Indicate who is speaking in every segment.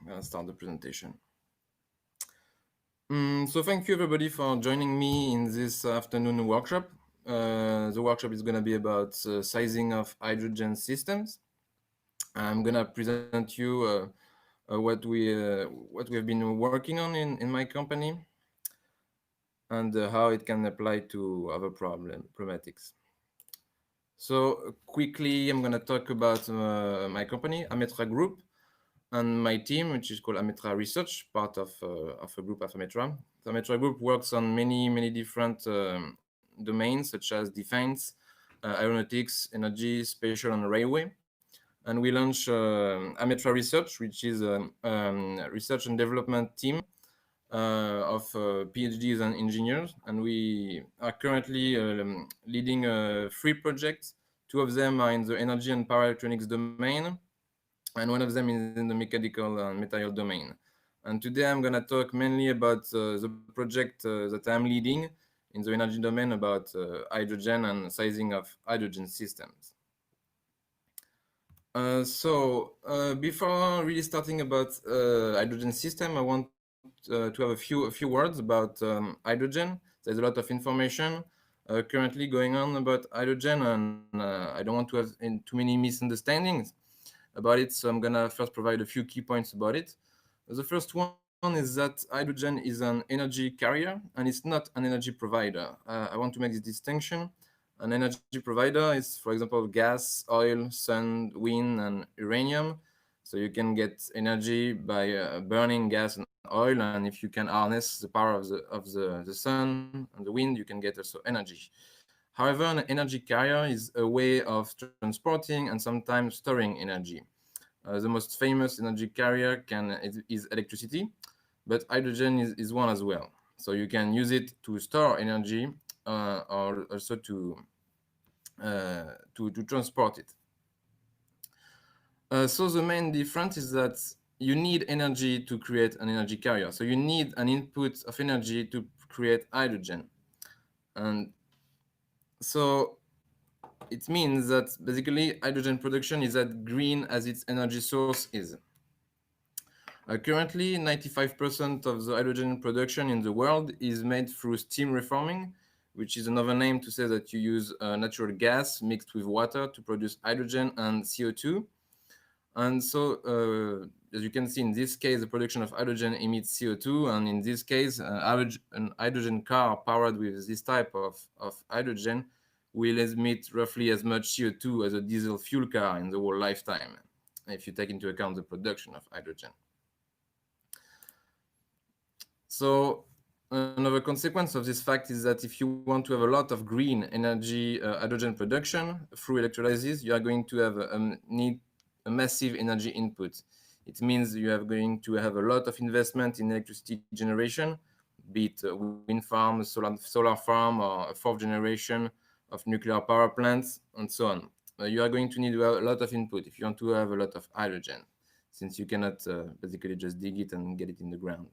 Speaker 1: gonna start the presentation. So thank you everybody for joining me in this afternoon workshop. The workshop is gonna be about sizing of hydrogen systems. I'm gonna present you what we have been working on in my company and how it can apply to other problematics. So quickly, I'm gonna talk about my company, Ametra Group, and my team, which is called Ametra Research, part of a group of Ametra. The Ametra Group works on many different domains, such as defense, aeronautics, energy, spatial, and railway. And we launched Ametra Research, which is a research and development team of PhDs and engineers. And we are currently leading 3 projects. 2 of them are in the energy and power electronics domain, and one of them is in the mechanical and material domain. And today I'm going to talk mainly about the project that I'm leading in the energy domain about hydrogen and sizing of hydrogen systems. Before really starting about hydrogen system, I want to have a few words about hydrogen. There's a lot of information currently going on about hydrogen, and I don't want to have too many misunderstandings about it. So I'm gonna first provide a few key points about it. The first one is that hydrogen is an energy carrier and it's not an energy provider. I want to make this distinction. An energy provider is, for example, gas, oil, sun, wind, and uranium. So you can get energy by burning gas and oil, and if you can harness the power of the sun and the wind, you can get also energy. However, an energy carrier is a way of transporting and sometimes storing energy. The most famous energy carrier is electricity, but hydrogen is one as well. So you can use it to store energy or also to transport it. So the main difference is that you need energy to create an energy carrier. So you need an input of energy to create hydrogen. And so it means that basically hydrogen production is as green as its energy source is. Currently, 95% of the hydrogen production in the world is made through steam reforming, which is another name to say that you use natural gas mixed with water to produce hydrogen and CO2. And so, as you can see, in this case, the production of hydrogen emits CO2, and in this case, an hydrogen car powered with this type of hydrogen will emit roughly as much CO2 as a diesel fuel car in the whole lifetime, if you take into account the production of hydrogen. So another consequence of this fact is that if you want to have a lot of green energy hydrogen production through electrolysis, you are going to have need a massive energy input. It means you are going to have a lot of investment in electricity generation, be it a wind farm, a solar farm, or a 4th generation of nuclear power plants, and so on. You are going to need a lot of input if you want to have a lot of hydrogen, since you cannot basically just dig it and get it in the ground.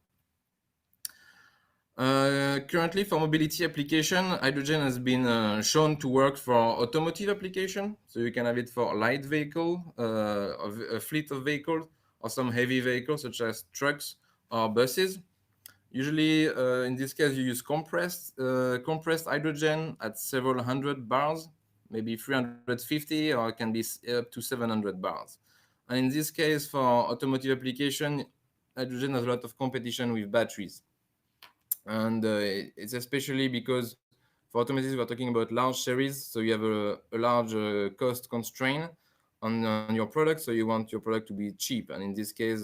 Speaker 1: Currently, for mobility application, hydrogen has been shown to work for automotive application. So you can have it for light vehicle, a fleet of vehicles, or some heavy vehicles such as trucks or buses. Usually, in this case, you use compressed hydrogen at several hundred bars, maybe 350, or it can be up to 700 bars. And in this case, for automotive application, hydrogen has a lot of competition with batteries. And it's especially because for automotive, we're talking about large series, so you have a large cost constraint on your product, so you want your product to be cheap, and in this case,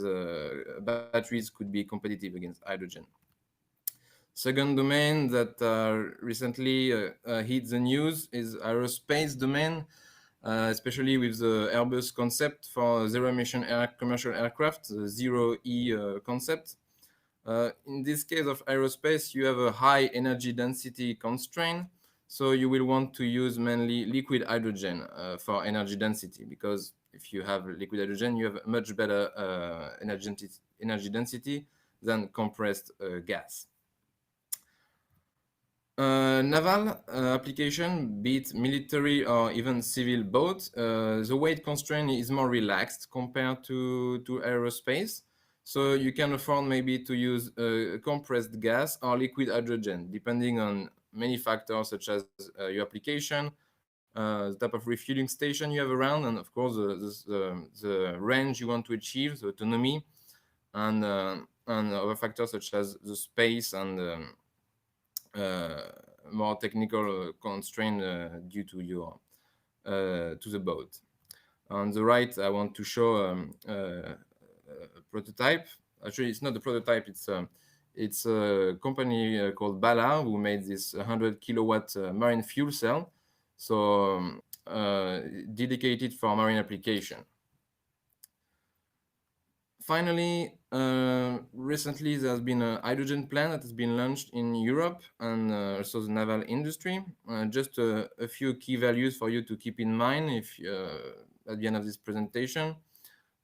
Speaker 1: batteries could be competitive against hydrogen. Second domain that recently hit the news is aerospace domain, especially with the Airbus concept for zero-emission commercial aircraft, the Zero-E concept. In this case of aerospace, you have a high energy density constraint, so you will want to use mainly liquid hydrogen for energy density, because if you have liquid hydrogen, you have much better energy density than compressed gas. Naval application, be it military or even civil boat, the weight constraint is more relaxed compared to aerospace. So you can afford maybe to use compressed gas or liquid hydrogen, depending on many factors such as your application, the type of refueling station you have around, and of course the range you want to achieve, the autonomy, and other factors such as the space and uh, more technical constraint due to your to the boat. On the right, I want to show a prototype. Actually, it's not a prototype. It's a company called Bala who made this 100 kilowatt marine fuel cell, so dedicated for marine application. Finally, recently there's been a hydrogen plant that has been launched in Europe and also the naval industry. Just a few key values for you to keep in mind if at the end of this presentation.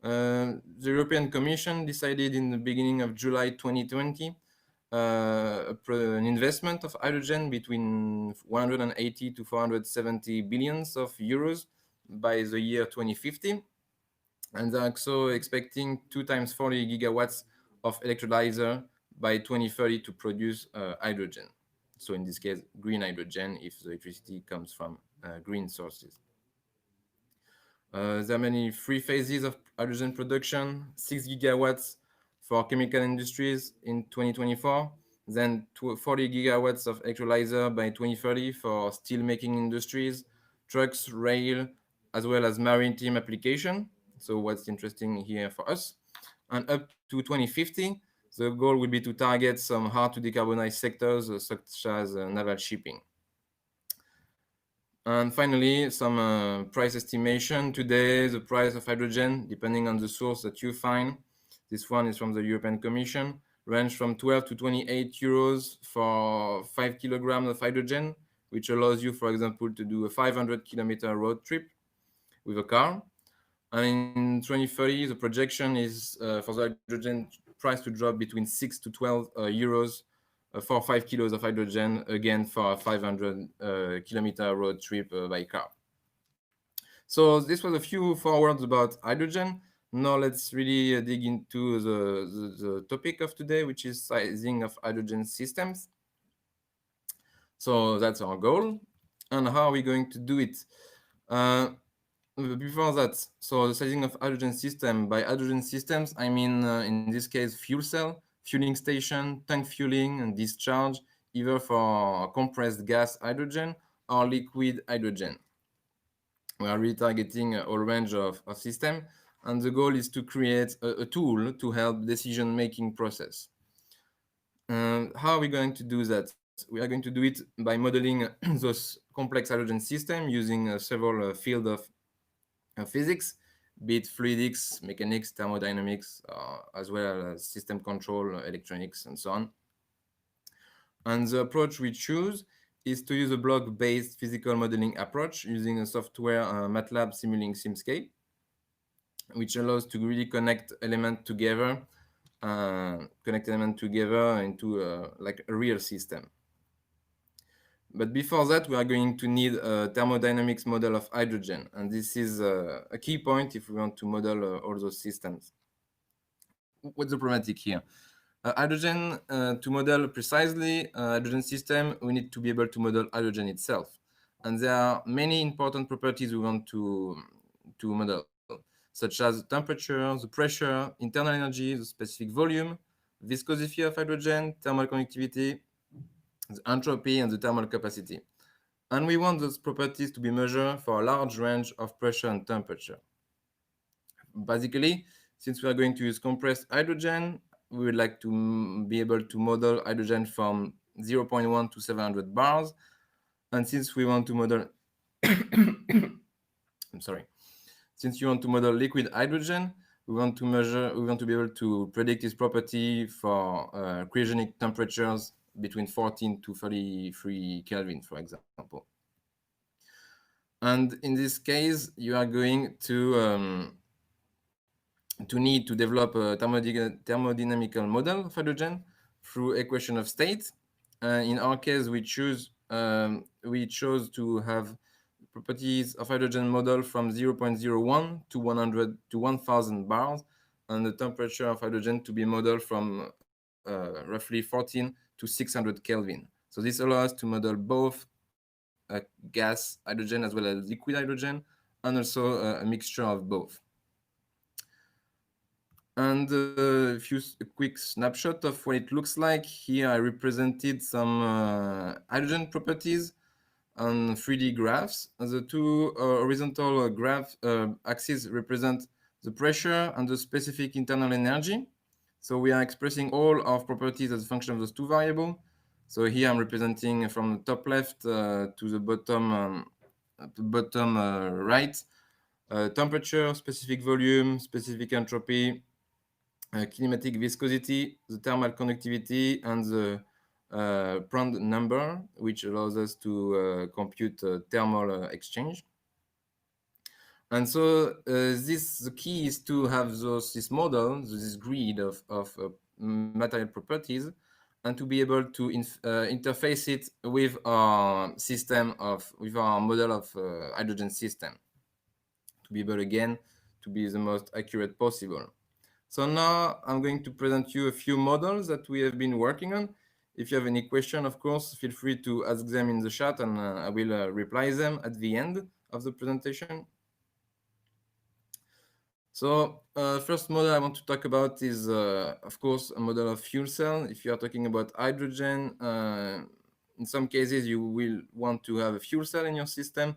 Speaker 1: The European Commission decided in the beginning of July 2020 an investment of hydrogen between 180 to 470 billions of euros by the year 2050. And they're also expecting 2 times 40 gigawatts of electrolyzer by 2030 to produce hydrogen. So in this case, green hydrogen if the electricity comes from green sources. There are many 3 phases of hydrogen production, 6 gigawatts for chemical industries in 2024, then 40 gigawatts of electrolyzer by 2030 for steel making industries, trucks, rail, as well as maritime application. So what's interesting here for us. And up to 2050, the goal will be to target some hard to decarbonize sectors such as naval shipping. And finally, some price estimation. Today, the price of hydrogen, depending on the source that you find, this one is from the European Commission, range from 12 to 28 euros for 5 kilograms of hydrogen, which allows you, for example, to do a 500-kilometer road trip with a car. And in 2030, the projection is for the hydrogen price to drop between 6 to 12 euros for 5 kilos of hydrogen, again for a 500 kilometer road trip by car. So this was a few forwards about hydrogen. Now let's really dig into the topic of today, which is sizing of hydrogen systems. So that's our goal. And how are we going to do it? Before that, so the sizing of hydrogen system, by hydrogen systems, I mean, in this case, fuel cell, fueling station, tank fueling and discharge, either for compressed gas hydrogen or liquid hydrogen. We are really targeting a whole range of system, and the goal is to create a tool to help decision-making process. How are we going to do that? We are going to do it by modeling those complex hydrogen system using several fields of physics, be it fluidics, mechanics, thermodynamics, as well as system control, electronics, and so on. And the approach we choose is to use a block-based physical modeling approach using a software MATLAB Simulink Simscape, which allows to really connect elements together into like a real system. But before that, we are going to need a thermodynamics model of hydrogen. And this is a key point if we want to model all those systems. What's the problematic here? Hydrogen, to model precisely hydrogen system, we need to be able to model hydrogen itself. And there are many important properties we want to model, such as temperature, the pressure, internal energy, the specific volume, viscosity of hydrogen, thermal conductivity, the entropy, and the thermal capacity. And we want those properties to be measured for a large range of pressure and temperature. Basically, since we are going to use compressed hydrogen, we would like to be able to model hydrogen from 0.1 to 700 bars. And since we want to model, since you want to model liquid hydrogen, we want to be able to predict its property for cryogenic temperatures between 14 to 33 Kelvin, for example. And in this case, you are going to need to develop a thermodynamical model of hydrogen through equation of state. In our case, we chose to have properties of hydrogen model from 0.01 to 100 to 1000 bars and the temperature of hydrogen to be modeled from roughly 14 to 600 Kelvin. So this allows us to model both gas hydrogen as well as liquid hydrogen, and also a mixture of both. And a quick snapshot of what it looks like. Here I represented some hydrogen properties on 3D graphs. The two horizontal graph axes represent the pressure and the specific internal energy. So we are expressing all of properties as a function of those two variables. So here I'm representing from the top left to the bottom right, temperature, specific volume, specific entropy, kinematic viscosity, the thermal conductivity, and the Prandtl number, which allows us to compute thermal exchange. And so the key is to have this model, this grid of material properties, and to be able to interface it with our with our model of hydrogen system, to be able again to be the most accurate possible. So now I'm going to present you a few models that we have been working on. If you have any question, of course, feel free to ask them in the chat, and I will reply them at the end of the presentation. So first model I want to talk about is, of course, a model of fuel cell. If you are talking about hydrogen, in some cases you will want to have a fuel cell in your system.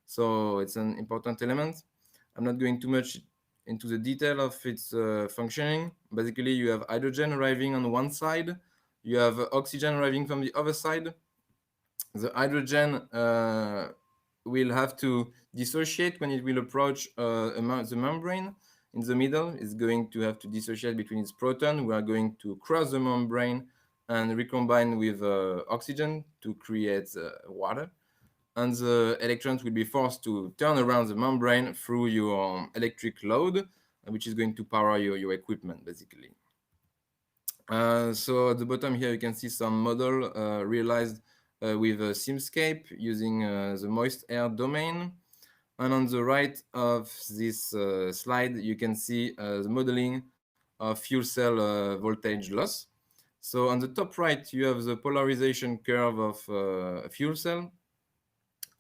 Speaker 1: So it's an important element. I'm not going too much into the detail of its functioning. Basically, you have hydrogen arriving on one side, you have oxygen arriving from the other side. The hydrogen will have to dissociate when it will approach the membrane. In the middle, it's going to have to dissociate between its proton. We are going to cross the membrane and recombine with oxygen to create water. And the electrons will be forced to turn around the membrane through your electric load, which is going to power your equipment, basically. So at the bottom here, you can see some model realized with Simscape using the moist air domain. And on the right of this slide, you can see the modeling of fuel cell voltage loss. So on the top right, you have the polarization curve of a fuel cell.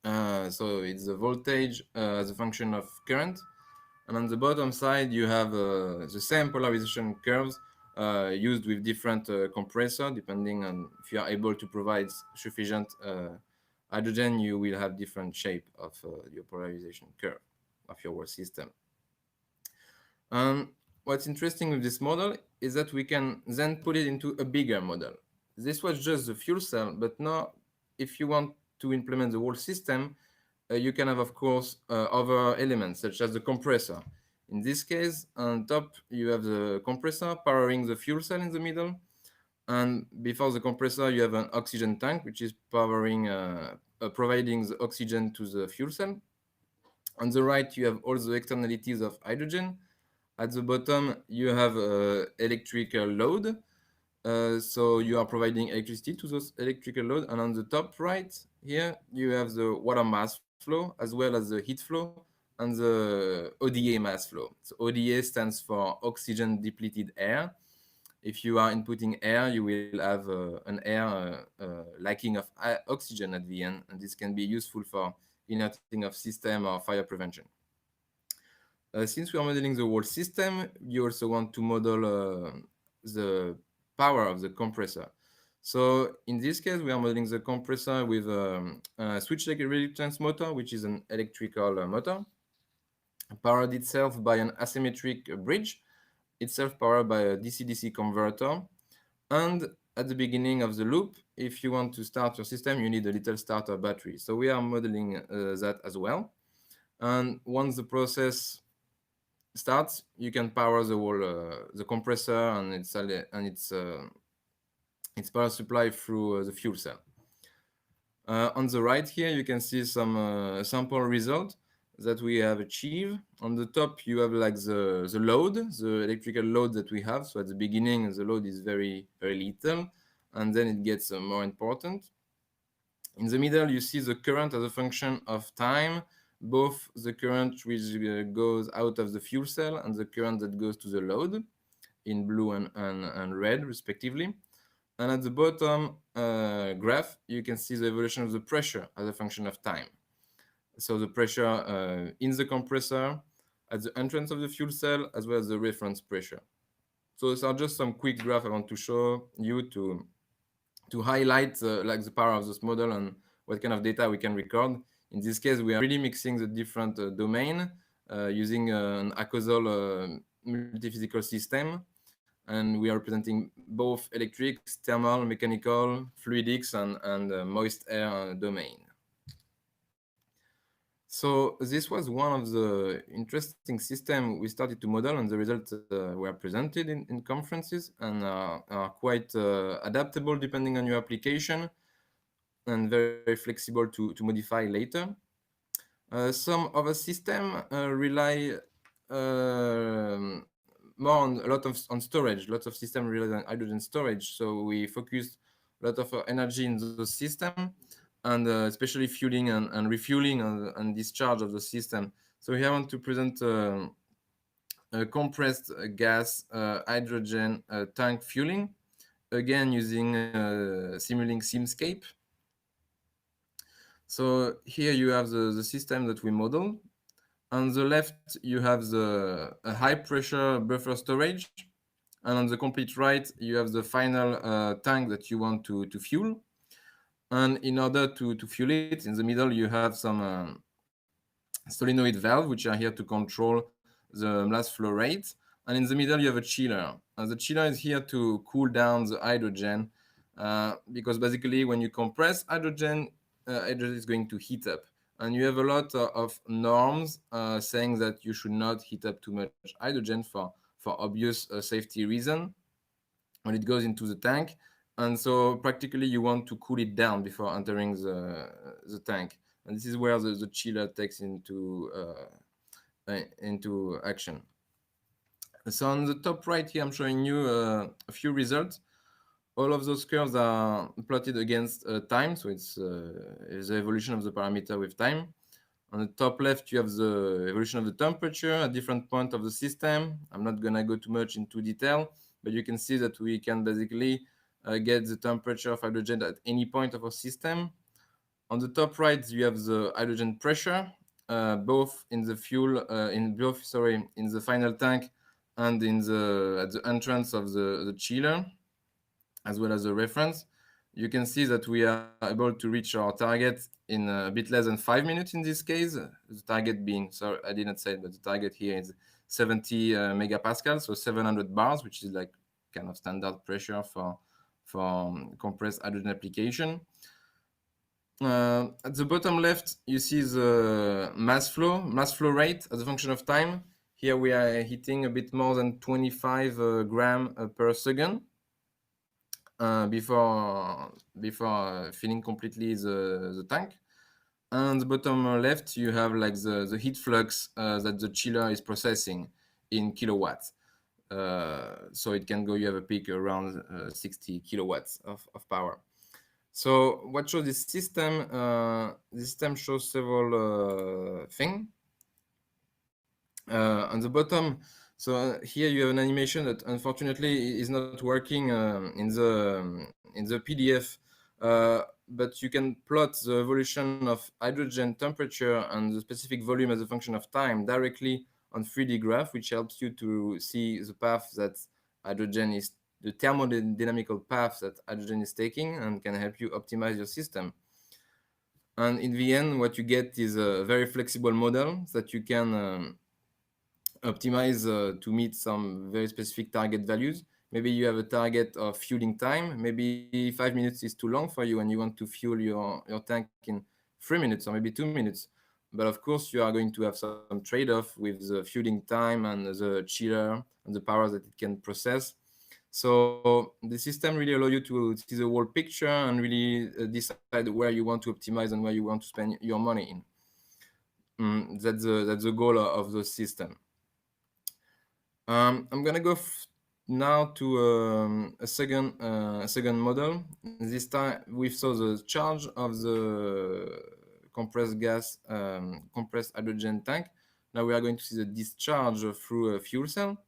Speaker 1: So it's the voltage as a function of current. And on the bottom side, you have the same polarization curves used with different compressor. Depending on if you are able to provide sufficient hydrogen, you will have different shape of your polarization curve of your whole system. What's interesting with this model is that we can then put it into a bigger model. This was just the fuel cell, but now if you want to implement the whole system, you can have, of course, other elements such as the compressor. In this case, on top, you have the compressor powering the fuel cell in the middle. And before the compressor, you have an oxygen tank, which is powering, providing the oxygen to the fuel cell. On the right, you have all the externalities of hydrogen. At the bottom, you have electrical load. So you are providing electricity to those electrical load. And on the top right here, you have the water mass flow as well as the heat flow and the ODA mass flow. So ODA stands for oxygen depleted air. If you are inputting air, you will have an air lacking of oxygen at the end, and this can be useful for inerting of system or fire prevention. Since we are modeling the whole system, you also want to model the power of the compressor. So in this case, we are modeling the compressor with a switch-like reluctance motor, which is an electrical motor, powered itself by an asymmetric bridge, itself powered by a DC-DC converter. And at the beginning of the loop, if you want to start your system, you need a little starter battery. So we are modeling that as well. And once the process starts, you can power the whole the compressor and its power supply through the fuel cell. On the right here, you can see some sample result that we have achieved. On the top, you have like the load, the electrical load that we have. So at the beginning, the load is very, very little, and then it gets more important. In the middle, you see the current as a function of time both the current which goes out of the fuel cell and the current that goes to the load in blue and red respectively. And at the bottom graph, you can see the evolution of the pressure as a function of time. So the pressure in the compressor, at the entrance of the fuel cell, as well as the reference pressure. So these are just some quick graph I want to show you to highlight like the power of this model and what kind of data we can record. In this case, we are really mixing the different domain using an acosol multiphysical system. And we are representing both electrics, thermal, mechanical, fluidics, and moist air domain. So this was one of the interesting systems we started to model, and the results were presented in conferences and are quite adaptable depending on your application and very flexible to modify later. Some of the system rely more on a lot on storage. Lots of system rely on hydrogen storage, so we focused a lot of energy in the system, and especially fueling and refueling and discharge of the system. So here I want to present a compressed gas hydrogen tank fueling, again using Simulink Simscape. So here you have the system that we model. On the left, you have the high pressure buffer storage. And on the complete right, you have the final tank that you want to fuel. And in order to fuel it, in the middle, you have some solenoid valve, which are here to control the mass flow rate. And in the middle, you have a chiller. And the chiller is here to cool down the hydrogen, because basically when you compress hydrogen, hydrogen is going to heat up. And you have a lot of norms saying that you should not heat up too much hydrogen for obvious safety reason when it goes into the tank. And so practically you want to cool it down before entering the tank. And this is where the chiller takes into action. So on the top right here, I'm showing you a few results. All of those curves are plotted against time, so it's the evolution of the parameter with time. On the top left, you have the evolution of the temperature at different points of the system. I'm not going to go too much into detail, but you can see that we can basically get the temperature of hydrogen at any point of our system. On the top right, you have the hydrogen pressure, both in the fuel, in the final tank and at the entrance of the chiller, as well as the reference. You can see that we are able to reach our target in a bit less than 5 minutes in this case. The target being, sorry, I didn't say it, but the target here is 70 megapascals, so 700 bars, which is like kind of standard pressure for compressed hydrogen application. At the bottom left, you see the mass flow rate as a function of time. Here we are hitting a bit more than 25 gram per second. Before filling completely the tank. And the bottom left, you have like the heat flux that the chiller is processing in kilowatts. So it can go, you have a peak around 60 kilowatts of power. So what shows this system? This system shows several things. On the bottom, so here you have an animation that unfortunately is not working in the PDF, but you can plot the evolution of hydrogen temperature and the specific volume as a function of time directly on 3D graph, which helps you to see the path that hydrogen is, the thermodynamical path that hydrogen is taking, and can help you optimize your system. And in the end, what you get is a very flexible model that you can optimize to meet some very specific target values. Maybe you have a target of fueling time. Maybe 5 minutes is too long for you and you want to fuel your tank in 3 minutes or maybe 2 minutes. But of course, you are going to have some trade-off with the fueling time and the chiller and the power that it can process. So the system really allows you to see the whole picture and really decide where you want to optimize and where you want to spend your money in. That's the goal of the system. I'm gonna go now to a second model. This time we saw the charge of the compressed gas, compressed hydrogen tank. Now we are going to see the discharge through a fuel cell.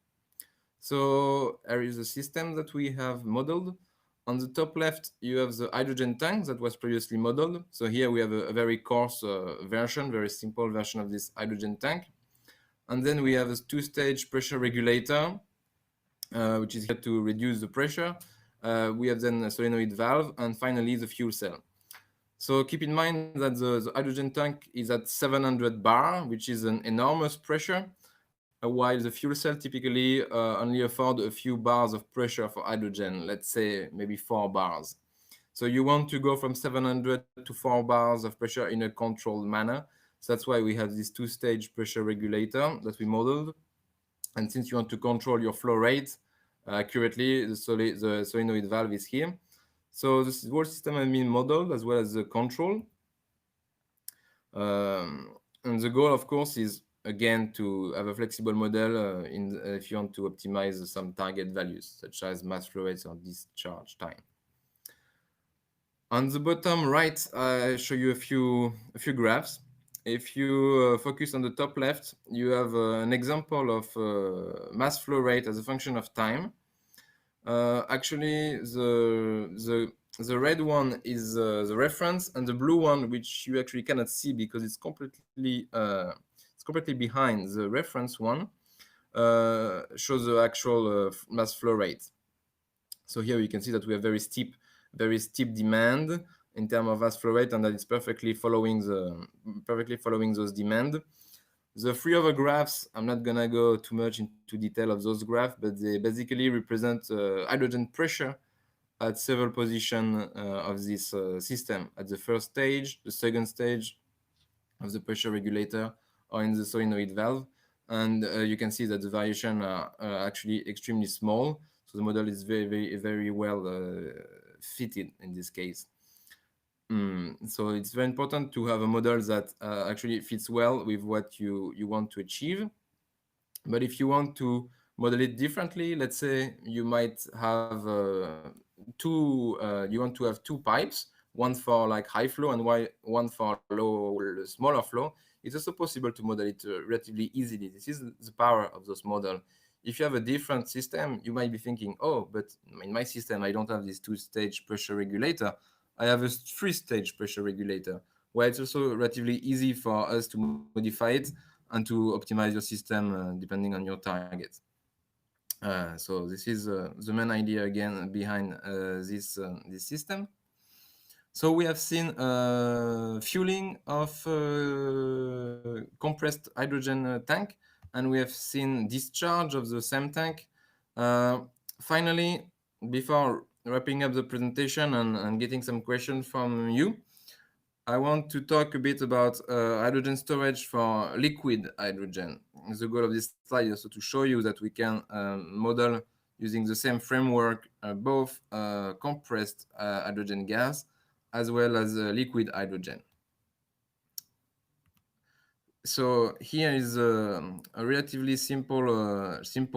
Speaker 1: So here is the system that we have modeled. On the top left, you have the hydrogen tank that was previously modeled. So here we have a very coarse version, very simple version of this hydrogen tank. And then we have a two-stage pressure regulator, which is here to reduce the pressure. We have then a solenoid valve, and finally the fuel cell. So keep in mind that the hydrogen tank is at 700 bar, which is an enormous pressure, while the fuel cell typically only afford a few bars of pressure for hydrogen, let's say maybe 4 bars. So you want to go from 700 to 4 bars of pressure in a controlled manner. So that's why we have this two-stage pressure regulator that we modeled. And since you want to control your flow rate accurately, the solenoid valve is here. So this whole system has been modeled as well as the control. And the goal, of course, is again to have a flexible model if you want to optimize some target values, such as mass flow rates or discharge time. On the bottom right, I show you a few graphs. If you focus on the top left, you have an example of mass flow rate as a function of time. Actually, the red one is the reference, and the blue one, which you actually cannot see because it's completely behind the reference one, shows the actual mass flow rate. So here you can see that we have very steep demand in terms of mass flow rate, and that it's perfectly following those demand. The three other graphs, I'm not gonna go too much into detail of those graphs, but they basically represent hydrogen pressure at several positions of this system. At the first stage, the second stage of the pressure regulator, or in the solenoid valve. And you can see that the variation are actually extremely small. So the model is very well fitted in this case. So it's very important to have a model that actually fits well with what you want to achieve. But if you want to model it differently, let's say you might have you want to have two pipes, one for like high flow and one for smaller flow. It's also possible to model it relatively easily. This is the power of those models. If you have a different system, you might be thinking, oh, but in my system, I don't have this two-stage pressure regulator. I have a three-stage pressure regulator, where it's also relatively easy for us to modify it and to optimize your system depending on your targets. So this is the main idea again behind this system. So we have seen fueling of compressed hydrogen tank, and we have seen discharge of the same tank. Finally, before wrapping up the presentation and getting some questions from you, I want to talk a bit about hydrogen storage for liquid hydrogen. The goal of this slide is also to show you that we can model using the same framework both compressed hydrogen gas as well as liquid hydrogen. So here is a relatively simple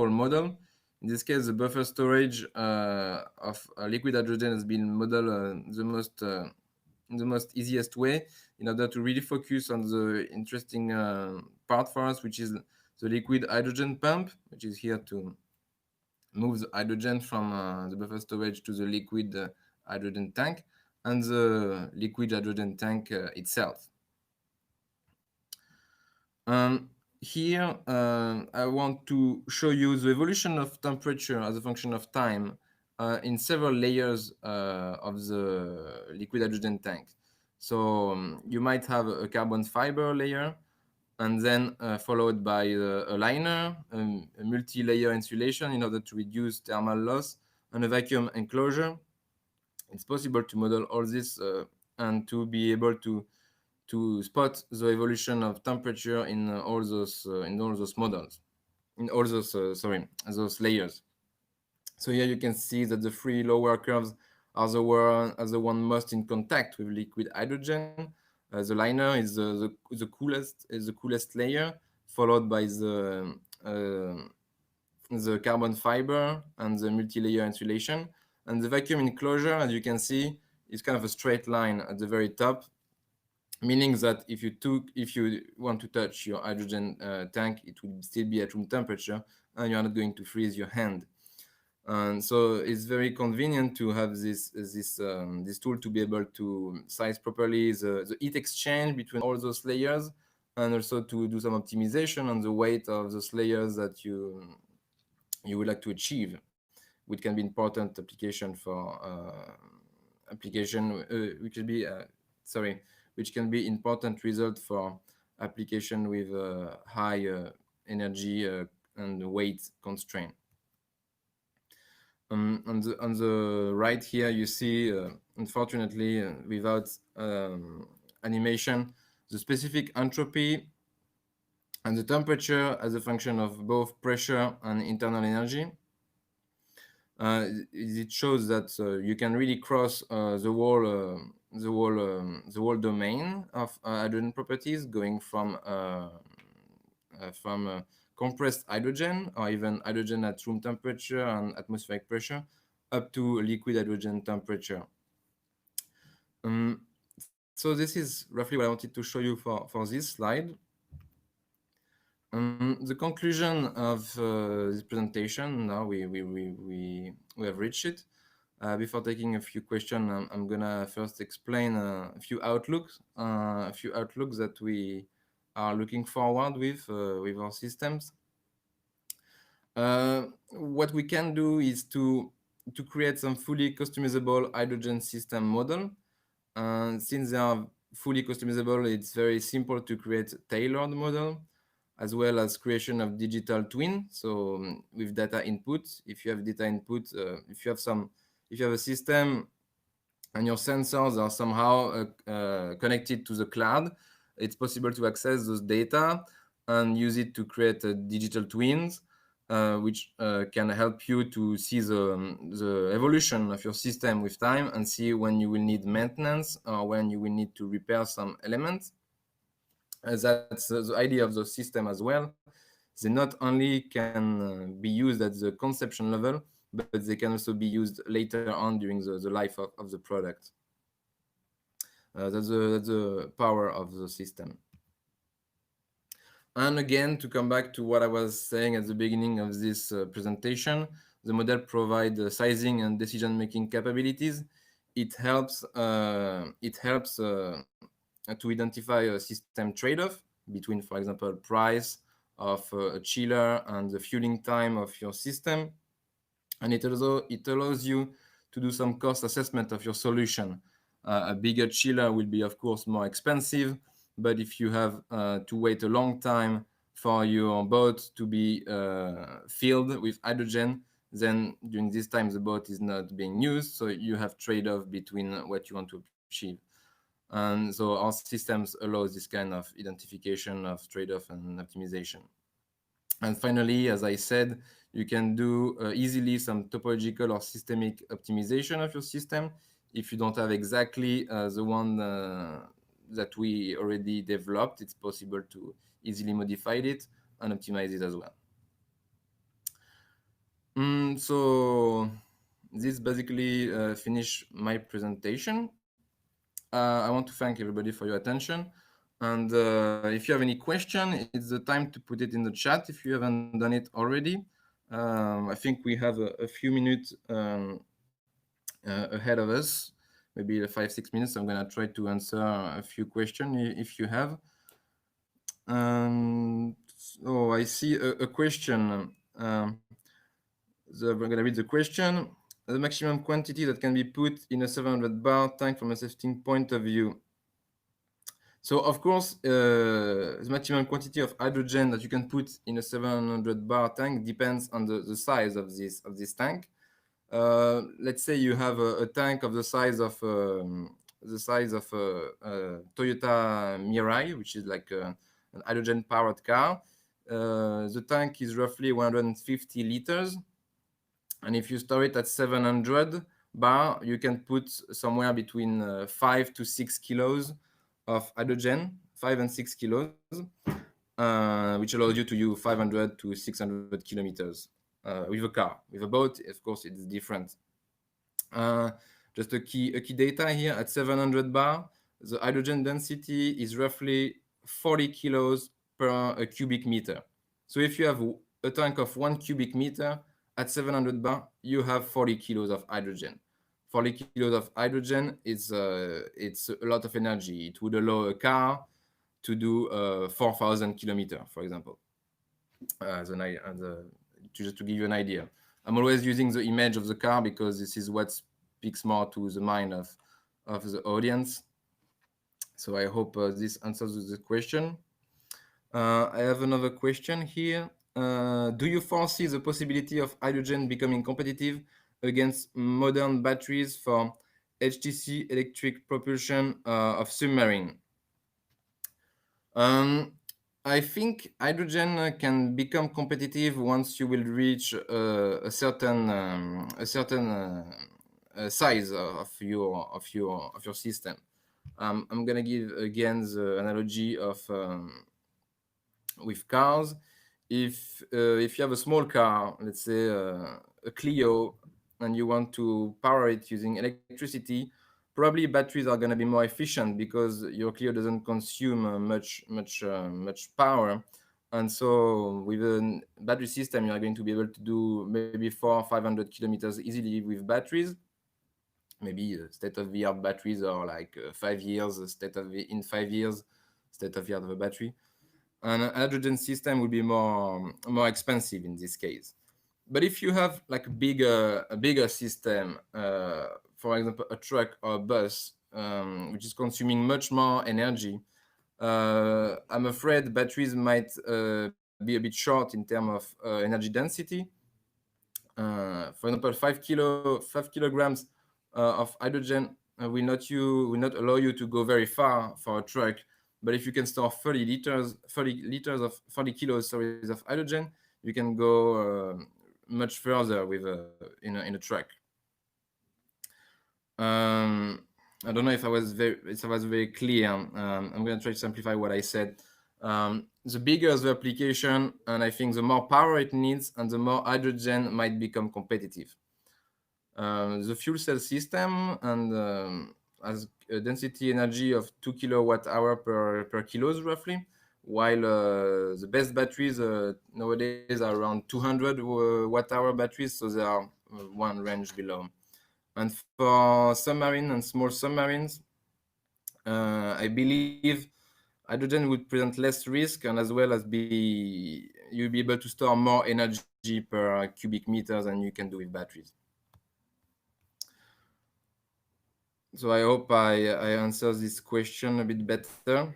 Speaker 1: model. In this case, the buffer storage of liquid hydrogen has been modeled the most easiest way in order to really focus on the interesting part for us, which is the liquid hydrogen pump, which is here to move the hydrogen from the buffer storage to the liquid hydrogen tank, and the liquid hydrogen tank itself. Here, I want to show you the evolution of temperature as a function of time in several layers of the liquid hydrogen tank. So you might have a carbon fiber layer, and then followed by a liner, a multi-layer insulation in order to reduce thermal loss, and a vacuum enclosure. It's possible to model all this and to be able to spot the evolution of temperature in all those models, in all those those layers. So here you can see that the three lower curves are the one most in contact with liquid hydrogen. The liner is the coolest layer, followed by the carbon fiber and the multi-layer insulation, and the vacuum enclosure, as you can see, is kind of a straight line at the very top, meaning that if you want to touch your hydrogen tank, it will still be at room temperature, and you're not going to freeze your hand. And so it's very convenient to have this tool to be able to size properly the heat exchange between all those layers, and also to do some optimization on the weight of those layers that you would like to achieve, which can be important application for which can be which can be important result for application with high energy and weight constraint. On the right here, you see, unfortunately, without animation, the specific entropy and the temperature as a function of both pressure and internal energy. It shows that you can really cross the whole domain of hydrogen properties, going from compressed hydrogen, or even hydrogen at room temperature and atmospheric pressure, up to liquid hydrogen temperature. So this is roughly what I wanted to show you for this slide. The conclusion of this presentation, now we have reached it. Before taking a few questions, I'm gonna first explain a few outlooks that we are looking forward with our systems. What we can do is to create some fully customizable hydrogen system model. Since they are fully customizable, it's very simple to create a tailored model, as well as creation of digital twin. So with data input, if you have data input, if you have a system and your sensors are somehow connected to the cloud, it's possible to access those data and use it to create digital twins, which can help you to see the evolution of your system with time and see when you will need maintenance or when you will need to repair some elements. That's the idea of the system as well. They not only can be used at the conception level, but they can also be used later on during the life of the product. That's the power of the system. And again, to come back to what I was saying at the beginning of this presentation, the model provides sizing and decision-making capabilities. It helps to identify a system trade-off between, for example, price of a chiller and the fueling time of your system. And it allows you to do some cost assessment of your solution. A bigger chiller will be, of course, more expensive, but if you have to wait a long time for your boat to be filled with hydrogen, then during this time the boat is not being used, so you have trade-off between what you want to achieve. And so our systems allow this kind of identification of trade-off and optimization. And finally, as I said, you can do easily some topological or systemic optimization of your system. If you don't have exactly the one that we already developed, it's possible to easily modify it and optimize it as well. So this basically finished my presentation. I want to thank everybody for your attention. And if you have any question, it's the time to put it in the chat if you haven't done it already. I think we have a few minutes ahead of us, maybe 5-6 minutes. I'm going to try to answer a few questions if you have. So I see a question. I'm going to read the question. The maximum quantity that can be put in a 700 bar tank from a testing point of view. So of course, the maximum quantity of hydrogen that you can put in a 700 bar tank depends on the size of this tank. Let's say you have a tank of the size of Toyota Mirai, which is like an hydrogen-powered car. The tank is roughly 150 liters, and if you store it at 700 bar, you can put somewhere between 5 to 6 kilos of hydrogen, 5 and 6 kilos, which allows you to use 500 to 600 kilometers with a car. With a boat, of course, it's different. Just a key data here at 700 bar, the hydrogen density is roughly 40 kilos per cubic meter. So if you have a tank of 1 cubic meter at 700 bar, you have 40 kilos of hydrogen. 40 kilos of hydrogen is it's a lot of energy. It would allow a car to do 4,000 kilometers, for example. Just to give you an idea, I'm always using the image of the car because this is what speaks more to the mind of the audience. So I hope this answers the question. I have another question here. Do you foresee the possibility of hydrogen becoming competitive against modern batteries for HTC electric propulsion of submarine? I think hydrogen can become competitive once you will reach a certain size of your system. I'm gonna give again the analogy of with cars. If you have a small car, let's say a Clio, and you want to power it using electricity, probably batteries are going to be more efficient because your Clio doesn't consume much power. And so with a battery system, you are going to be able to do maybe 400 or 500 kilometers easily with batteries. Maybe state-of-the-art batteries are like 5 years, in 5 years, state-of-the-art of a battery. And a hydrogen system will be more expensive in this case. But if you have like a bigger system, for example, a truck or a bus, which is consuming much more energy, I'm afraid batteries might be a bit short in terms of energy density. For example, 5 kilograms of hydrogen will not allow you to go very far for a truck. But if you can store 30 kilos of hydrogen, you can go much further with in a truck. I don't know if I was very clear. I'm going to try to simplify what I said. The bigger the application, and I think the more power it needs, and the more hydrogen might become competitive. The fuel cell system and has a density energy of 2 kilowatt hour per kilos roughly, while the best batteries nowadays are around 200 watt hour batteries, so they are one range below. And for submarine and small submarines, I believe hydrogen would present less risk, and as well as you'll be able to store more energy per cubic meters than you can do with batteries. So I hope I answer this question a bit better.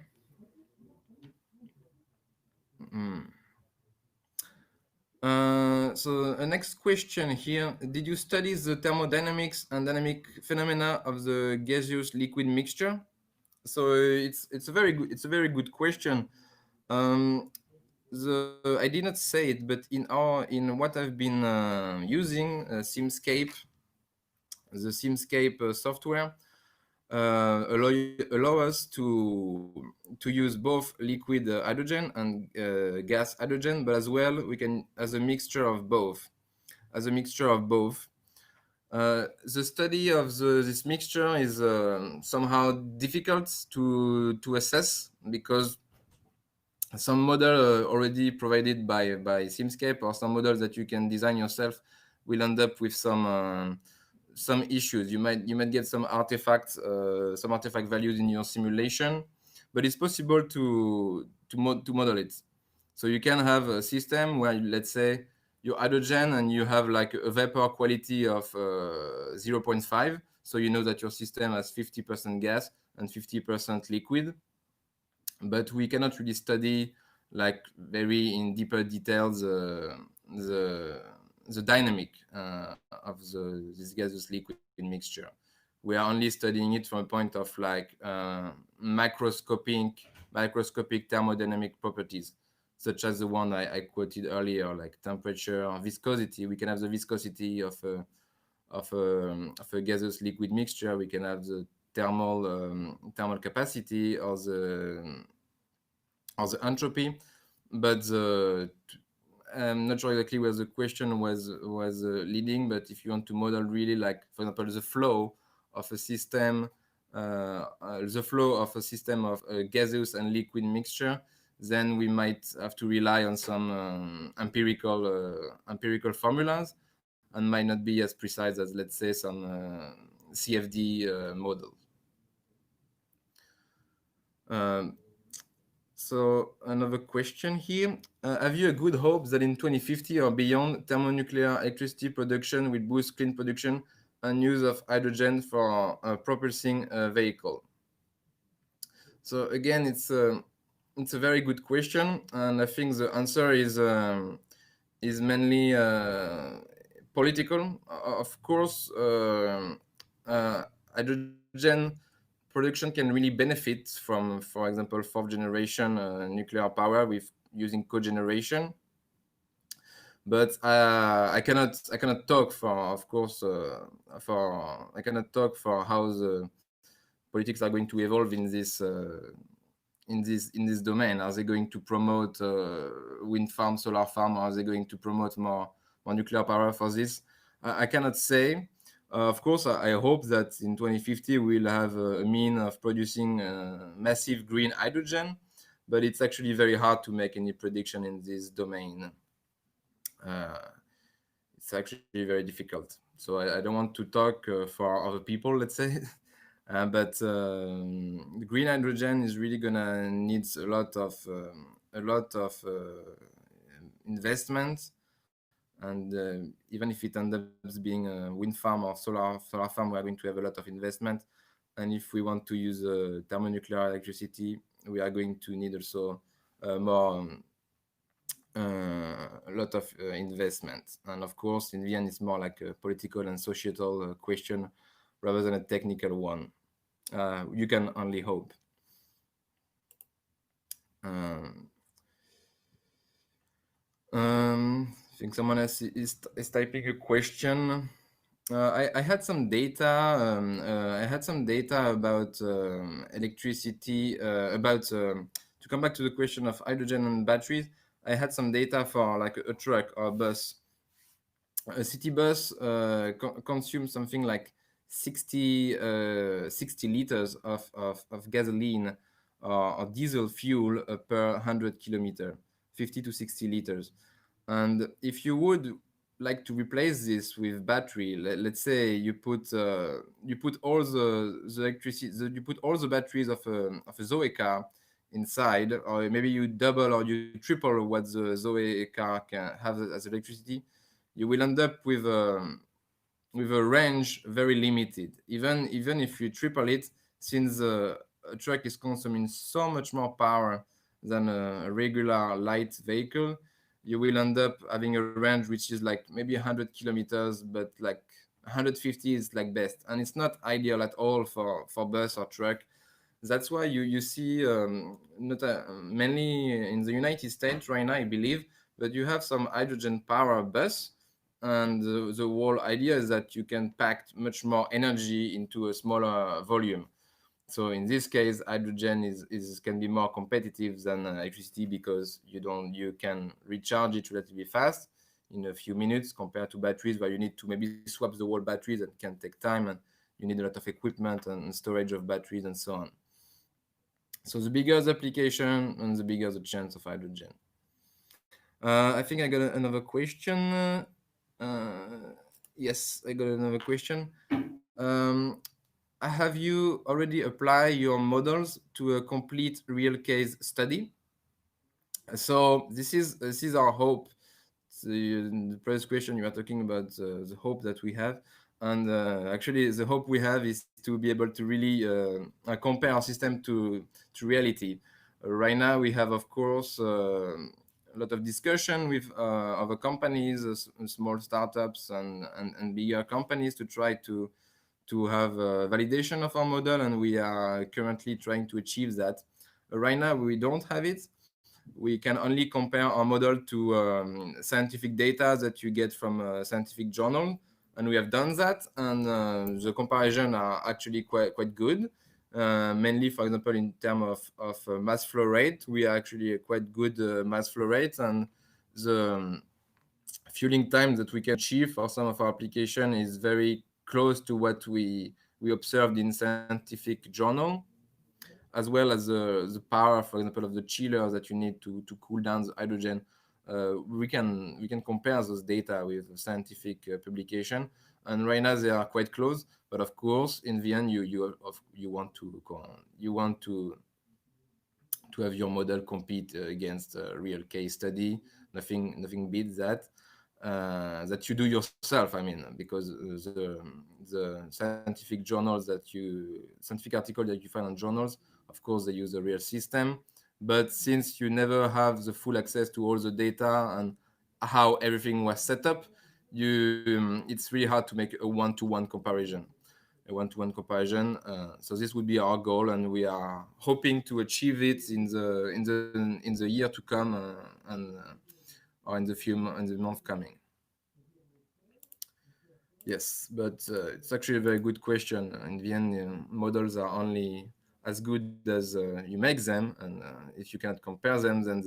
Speaker 1: So the next question here: did you study the thermodynamics and dynamic phenomena of the gaseous liquid mixture? So it's a very good question. I did not say it, but in what I've been using, Simscape, the Simscape software allow us to use both liquid hydrogen and gas hydrogen, but as well we can as a mixture of both. The study of this mixture is somehow difficult to assess because some model already provided by Simscape or some models that you can design yourself will end up with some issues. You might get some artifacts, some artifact values in your simulation, but it's possible to model it. So you can have a system where, let's say, your hydrogen and you have like a vapor quality of 0.5. So you know that your system has 50% gas and 50% liquid. But we cannot really study like very in deeper details the dynamic of this gaseous liquid mixture. We are only studying it from a point of like microscopic thermodynamic properties, such as the one I quoted earlier, like temperature, viscosity. We can have the viscosity of a gaseous liquid mixture. We can have the thermal capacity or the entropy, but I'm not sure exactly where the question was leading. But if you want to model really, like for example, the flow of a system the flow of a system of gaseous and liquid mixture, then we might have to rely on some empirical formulas, and might not be as precise as, let's say, some CFD models. So another question here. Have you a good hope that in 2050 or beyond, thermonuclear electricity production will boost clean production and use of hydrogen for propulsing a vehicle? So again, it's a very good question, and I think the answer is mainly political. Of course, hydrogen production can really benefit from, for example, fourth generation nuclear power with using cogeneration. But I cannot talk for, of course, I cannot talk for how the politics are going to evolve in this domain. Are they going to promote wind farm, solar farm? Are they going to promote more nuclear power for this? I cannot say. Of course, I hope that in 2050 we'll have a mean of producing massive green hydrogen, but it's actually very hard to make any prediction in this domain. It's actually very difficult. So I don't want to talk for other people, let's say. But green hydrogen is really gonna need a lot of investment, and even if it ends up being a wind farm or solar farm, we are going to have a lot of investment. And if we want to use thermonuclear electricity, we are going to need also more a lot of investment. And of course, in the end, it's more like a political and societal question rather than a technical one. You can only hope. I think someone else is typing a question. I had some data. I had some data about electricity. To come back to the question of hydrogen and batteries, I had some data for like a truck or a bus. A city bus consumes something like 60 liters of gasoline or diesel fuel per 100 kilometer, 50 to 60 liters. And if you would like to replace this with battery, let's say you put all the electricity, you put all the batteries of a Zoe car inside, or maybe you double or you triple what the Zoe car can have as electricity, you will end up with a range very limited. Even if you triple it, since a truck is consuming so much more power than a regular light vehicle, you will end up having a range which is like maybe 100 kilometers, but like 150 is like best, and it's not ideal at all for bus or truck. That's why you see not mainly in the United States right now, I believe, but you have some hydrogen power bus, and the whole idea is that you can pack much more energy into a smaller volume. So in this case, hydrogen is can be more competitive than electricity, because you can recharge it relatively fast in a few minutes, compared to batteries where you need to maybe swap the whole batteries. That can take time, and you need a lot of equipment and storage of batteries and so on. So the bigger the application, and the bigger the chance of hydrogen. I think I got another question. Yes, I got another question. Have you already applied your models to a complete real case study? So this is our hope. The previous question, you are talking about the hope that we have, and actually the hope we have is to be able to really compare our system to reality. Right now we have, of course, a lot of discussion with other companies, small startups and bigger companies, to try to have a validation of our model, and we are currently trying to achieve that. Right now we don't have it. We can only compare our model to scientific data that you get from a scientific journal, and we have done that, and the comparison are actually quite good. Mainly, for example, in terms of mass flow rate, we are actually a quite good mass flow rate, and the fueling time that we can achieve for some of our application is very close to what we we observed in scientific journal, as well as the power, for example, of the chiller that you need to cool down the hydrogen. We can compare those data with scientific publication, and right now they are quite close. But of course, in the end, you want to have your model compete against a real case study. Nothing beats that. That you do yourself. I mean, because the scientific article that you find on journals, of course, they use a real system. But since you never have the full access to all the data and how everything was set up, it's really hard to make a one-to-one comparison. So this would be our goal, and we are hoping to achieve it in the year to come, or in the month coming. Yes, but it's actually a very good question. In the end, models are only as good as you make them, and if you cannot compare them, then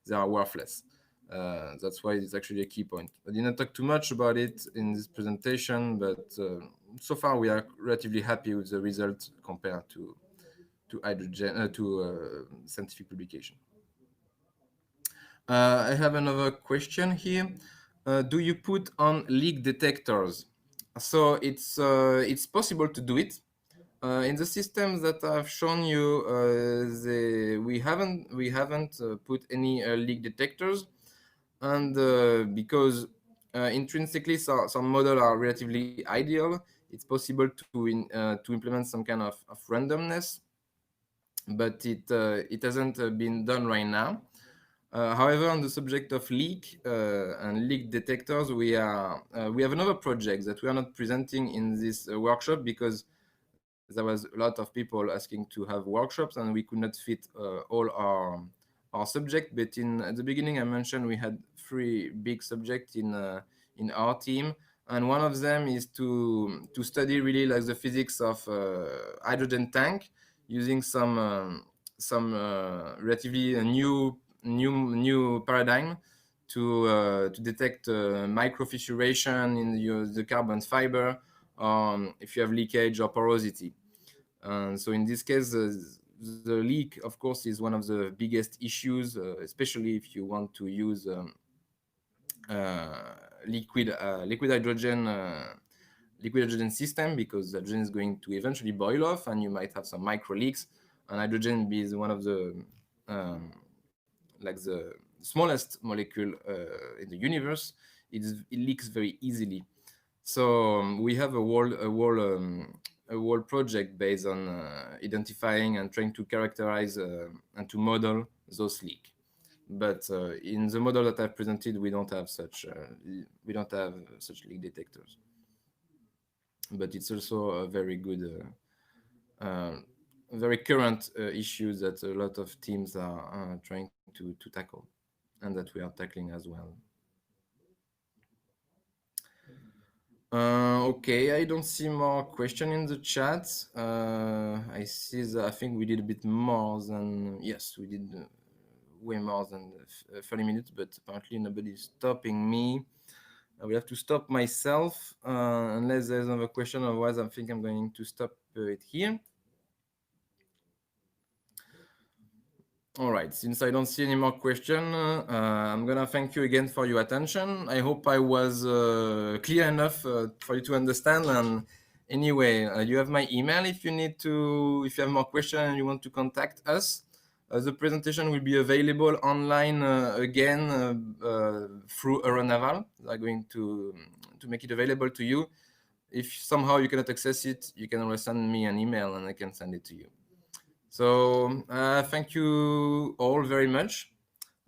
Speaker 1: they are worthless. That's why it's actually a key point. I didn't talk too much about it in this presentation, but so far we are relatively happy with the result compared to hydrogen scientific publication. I have another question here. Do you put on leak detectors? So it's possible to do it. In the systems that I've shown you, we haven't put any leak detectors, and because intrinsically some models are relatively ideal, it's possible to implement some kind of randomness, but it hasn't been done right now. However, on the subject of leak and leak detectors, we have another project that we are not presenting in this workshop because there was a lot of people asking to have workshops and we could not fit all our subject. But at the beginning, I mentioned we had 3 big subjects in our team, and one of them is to study really like the physics of hydrogen tank using some relatively new paradigm to detect microfissuration in the carbon fiber, if you have leakage or porosity. So in this case, the leak, of course, is one of the biggest issues, especially if you want to use liquid hydrogen system, because hydrogen is going to eventually boil off and you might have some micro leaks, and hydrogen is one of the like the smallest molecule in the universe. It leaks very easily. So we have a whole project based on identifying and trying to characterize and to model those leaks. But in the model that I've presented, we don't have such leak detectors. But it's also a very good, very current issue that a lot of teams are trying to tackle, and that we are tackling as well. Okay, I don't see more question in the chat. I see that I think we did a bit more than, yes, we did way more than 30 minutes, but apparently nobody's stopping me. I will have to stop myself unless there's another question. Otherwise, I think I'm going to stop it here. All right, since I don't see any more questions, I'm gonna thank you again for your attention. I hope I was clear enough for you to understand. And anyway, you have my email if you have more questions and you want to contact us. The presentation will be available online again through Euronaval. They're going to make it available to you. If somehow you cannot access it, you can always send me an email and I can send it to you. So thank you all very much,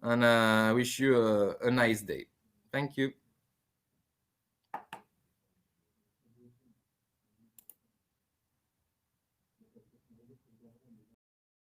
Speaker 1: and I wish you a nice day. Thank you.